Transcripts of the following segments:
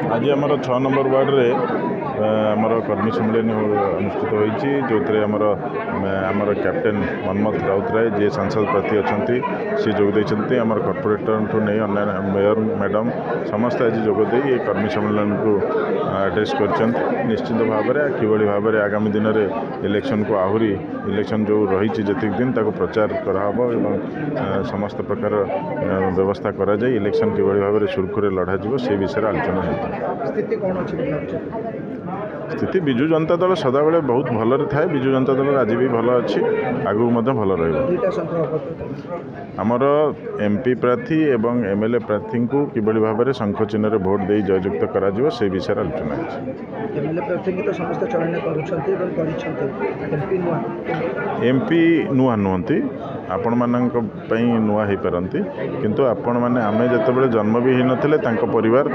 आज आम 6 number ward रे आमर कर्मी सम्मेलन अनुष्ठित होती जो आमर कैप्टेन मनमथ राउतराय जी सांसद प्रार्थी अच्छा सी जोगदे आम कॉर्पोरेटर ठू नहीं अन्य मेयर मैडम समस्त आज जोगदे ये कर्मी सम्मेलन को एड्रेस कर निश्चित भाव में किभली भाव में आगामी दिन में इलेक्शन को आहरी इलेक्शन जो रही जी दिन ताको प्रचार कराब और समस्त प्रकार व्यवस्था करा जाए इलेक्शन किभली भाव में सुरखुरे लड़ा जीव से विषय आलोचना होता स्थिति विजु जनता दल सदाबले बहुत भलरे थाए विजु जनता दल आज भी भल अच्छी आगू भल रमर एमपी प्रार्थी एवं एमएलए प्रार्थी को किभली भाव में शंख चिन्ह भोट दे जययुक्त करा से विषय आलोचना एमपी नुआ नुहति आपण मानक नुआ हो पारती किंतु आपण मैंने आमे जिते जन्म भी होते परिवार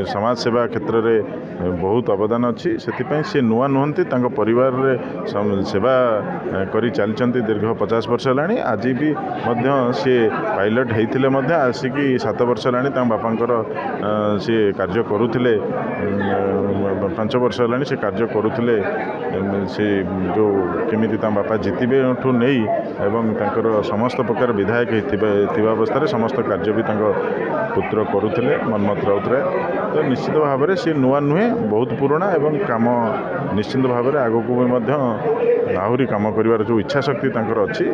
समाज सेवा क्षेत्र में बहुत अवदान अच्छी से नुआ नुहति परिवार रे सेवा करी चलती दीर्घ 50 वर्ष है आज भी सी पायलट होते आसिकी 7 वर्ष है बापांकर सी कार्य करुले 5 वर्ष है से कार्य करुले से जो केमी बापा जीतबे ठू नहीं एवं समस्त प्रकार विधायक अवस्था समस्त कार्य भी पुत्र करुले मनमथ राउतराय तो निश्चित भाव में सी नुआ नुहे बहुत पुराना एवं काम निश्चित भाव में आगक भी आहरी कम कर जो इच्छा शक्ति अच्छी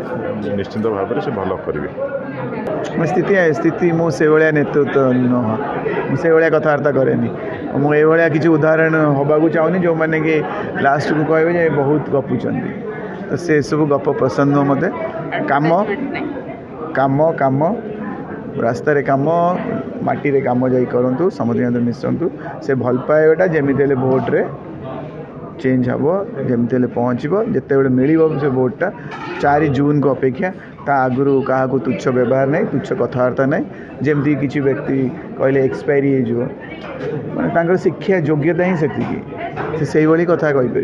निश्चित भाव में से भल करेंगे स्थिति मुझे नेतृत्व नुह मुझे कथबार्ता कैनि मुझे किसी उदाहरण होगा चाहूनी जो मैंने कि लास्ट को कहे बहुत गपुंट तो से सब गप पसंद मत काम काम काम रास्ता काम माटी रे काम जाई करूँ समझ मिशंतु से भल पाएगा जमी भोट रे चेंज हम जमी पहुँचब जिते बड़े मिल से भोटा 4 जून को अपेक्षा ता आगु क्या तुच्छ व्यवहार नहीं तुच्छ कथबार्ता नहीं जमती किसी व्यक्ति कहले एक्सपायरी हो माने शिक्षा योग्यता ही से भाई कथा कहीपर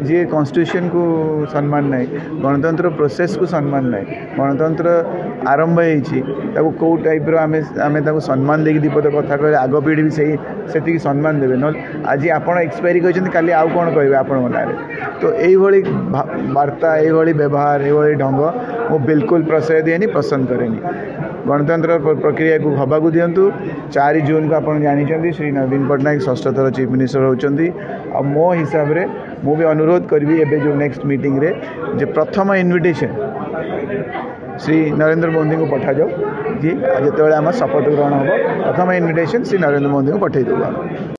जी कॉन्स्टिट्यूशन को सम्मान ना गणतंत्र प्रोसेस को सम्मान ना गणतंत्र आरंभ हो कौ टाइप आम सम्मान देकी दीपद कथा कहे आग पीढ़ी भी से सम्मान देवे ना आज आप एक्सपायरी कहते काली आउ कौन कहे आपण ना तो यही वार्ता यही व्यवहार यही ढंग वो बिल्कुल प्रश्रय दिए पसंद करेनि गणतंत्र प्रक्रिया को हवा को दिंतु 4 जून को आप जानते श्री नवीन पट्टनायक 6ठ थर चीफ मिनिस्टर होती आ मो हिसाब से मुझे अनुरोध करी एबे जो नेक्स्ट मीटिंग रे जे प्रथम इनविटेशन श्री नरेंद्र मोदी को पठा जाओ जी जिते आम शपथ ग्रहण हम प्रथम इनविटेशन श्री नरेंद्र मोदी को पठे देव।